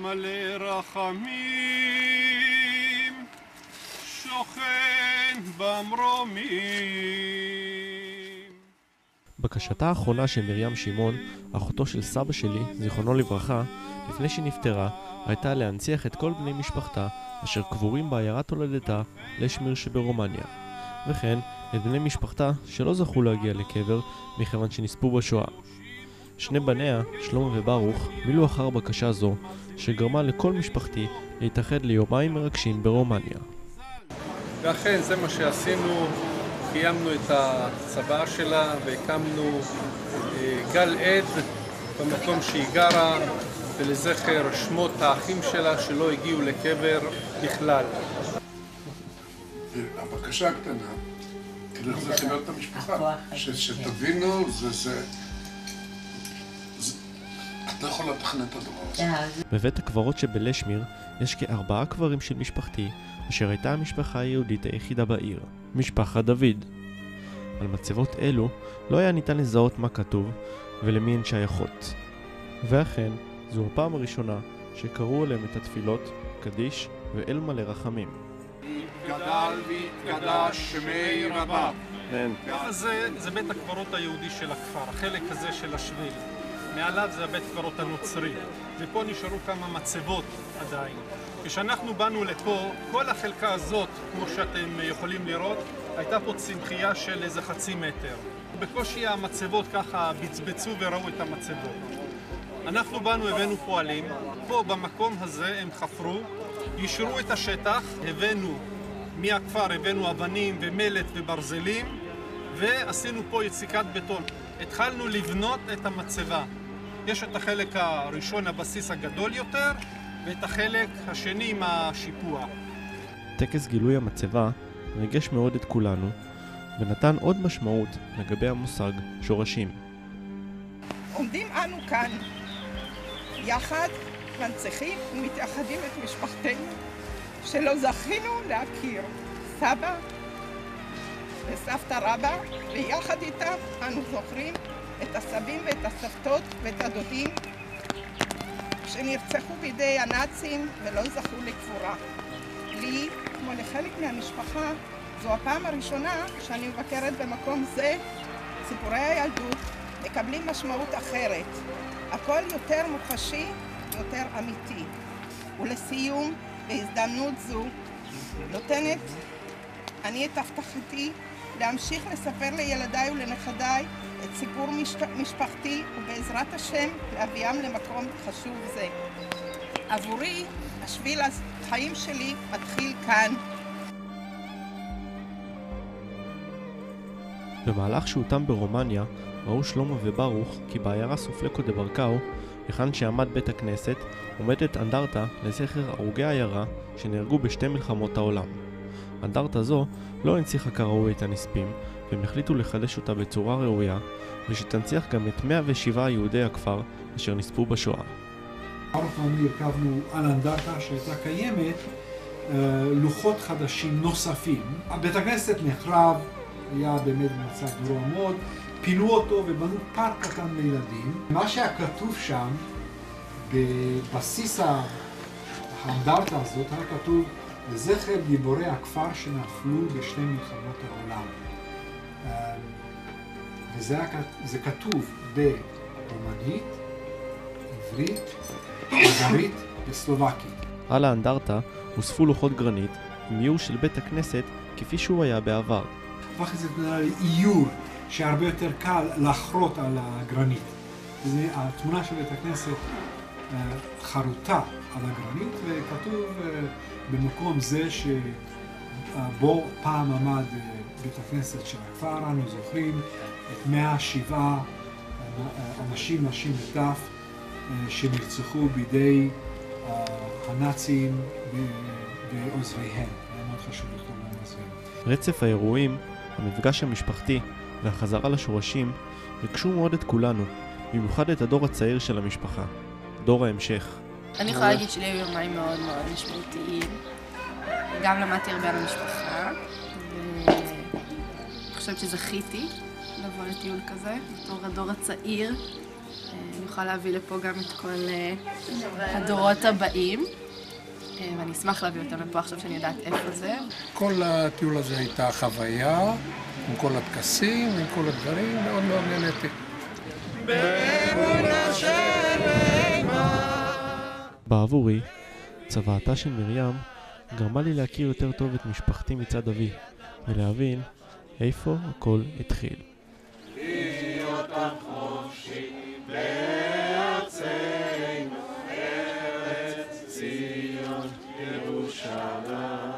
מלא רחמים, שוכן במרומים. בקשתה האחרונה של מרים שמעון, אחותו של סבא שלי, זיכרונו לברכה, לפני שהיא נפטרה, הייתה להנציח את כל בני משפחתה אשר קבורים בעיירת הולדתה לשמיר שברומניה, וכן את בני משפחתה שלא זכו להגיע לקבר מכיוון שנספו בשואה. שני בניה, שלמה וברוך, מילאו אחר בקשה זו, שגרמה לכל משפחתי להתאחד ליומיים מרגשים ברומניה. ואכן זה מה שעשינו, קיימנו את הצבא שלה והקמנו גל עד במקום שהיא גרה, ולזכר שמות האחים שלה שלא הגיעו לקבר בכלל. הבקשה הקטנה, כדי לזכר את המשפחה, שתבינו, אתה יכול לתכנן את הדבר הזה. בבית הקברות שבלשמיר יש כ4 קברים של משפחתי, אשר הייתה המשפחה היהודית היחידה בעיר, משפחת דוד. על מצבות אלו לא היה ניתן לזהות מה כתוב ולמי הן שייכות. ואכן, זו הפעם הראשונה שקראו עליהם את התפילות קדיש ואל מלא רחמים. גדל והתקדש שמי רבה. זה בית הקברות היהודי של הכפר, החלק הזה של השביל. מעליו זה הבית קברות הנוצרי, ופה נשארו כמה מצבות עדיין. כשאנחנו באנו לפה, כל החלקה הזאת, כמו שאתם יכולים לראות, הייתה פה צמחייה של איזה 0.5 מטר. בקושי המצבות ככה בצבצו וראו את המצבות. אנחנו באנו, הבאנו פועלים, פה במקום הזה הם חפרו, יישרו את השטח, מהכפר הבאנו אבנים ומלט וברזלים, ועשינו פה יציקת בטון. התחלנו לבנות את המצבה. יש את החלק הראשון, הבסיס הגדול יותר, ואת החלק השני עם השיפוע. טקס גילוי המצבה ריגש מאוד את כולנו, ונתן עוד משמעות לגבי המושג שורשים. עומדים אנו כאן, יחד מנציחים ומתאחדים את משפחתנו, שלא זכינו להכיר. סבא וסבתא רבא, ויחד איתם אנו זוכרים את הסבים ואת הסבתות ואת הדודים שנרצחו בידי הנאצים ולא זכו לקבורה. לי, כמו לחלק מהמשפחה, זו הפעם הראשונה שאני מבקרת במקום זה. סיפורי הילדות מקבלים משמעות אחרת. הכל יותר מוחשי, יותר אמיתי. ולסיום, בהזדמנות זו, נותנת אני את הבטחתי להמשיך לספר לילדיי ולנכדיי את סיפור משפחתי, ובעזרת השם להביאם למקום חשוב זה. עבורי, השביל החיים שלי מתחיל כאן. במהלך שהותם ברומניה, ראו שלמה וברוך כי בעיירה סופלקו דה ברקאו, היכן שעמד בית הכנסת, עומדת אנדרטה לזכר הרוגי העיירה שנהרגו בשתי מלחמות העולם. אנדרטה זו לא הנציחה כראוי את הנספים, והם החליטו לחדש אותה בצורה ראויה, ושתנציח גם את 107 יהודי הכפר אשר נספו בשואה. ברוך ואני הרכבנו על אנדרטה שהייתה קיימת לוחות חדשים נוספים. בית הכנסת נחרב, היה באמת במצב גרוע מאוד, פינו אותו ובנו פארק קטן לילדים. מה שהיה כתוב שם, בבסיס האנדרטה הזאת, היה כתוב לזכר גיבורי הכפר שנפלו בשתי מלחמות העולם. וזה כתוב ברומנית, עברית, בולגרית וסלובקית. על האנדרטה הוספו לוחות גרנית עם איור של בית הכנסת כפי שהוא היה בעבר. הפך את זה לאיור שהרבה יותר קל לחרות על הגרנית. התמונה של בית הכנסת חרוטה על הגרנית, וכתוב במקום זה שבו פעם עמד בית הכנסת של הכפר. אנו זוכרים את 107 אנשים, נשים וטף, שנרצחו בידי הנאצים ועוזריהם. היה מאוד חשוב לכתוב להם עוזריהם. רצף האירועים, המפגש המשפחתי והחזרה לשורשים ריגשו מאוד את כולנו, במיוחד את הדור הצעיר של המשפחה, דור ההמשך. אני יכולה להגיד שלי היו יומיים מאוד מאוד משמעותיים. גם למדתי הרבה על המשפחה, ואני חושבת שזכיתי לבוא לטיול כזה, בתור הדור הצעיר אני יכולה להביא לפה גם את כל הדורות הבאים, ואני אשמח להביא אותם לפה עכשיו שאני יודעת איפה זה. כל הטיול הזה הייתה חוויה, עם כל הטקסים, עם כל הדברים, מאוד מאוד נהניתי. בעבורי, צוואתה של מרים גרמה לי להכיר יותר טוב את משפחתי מצד אבי, ולהבין איפה הכל התחיל. להיות החופשי בארצנו, ארץ ציון ירושלים.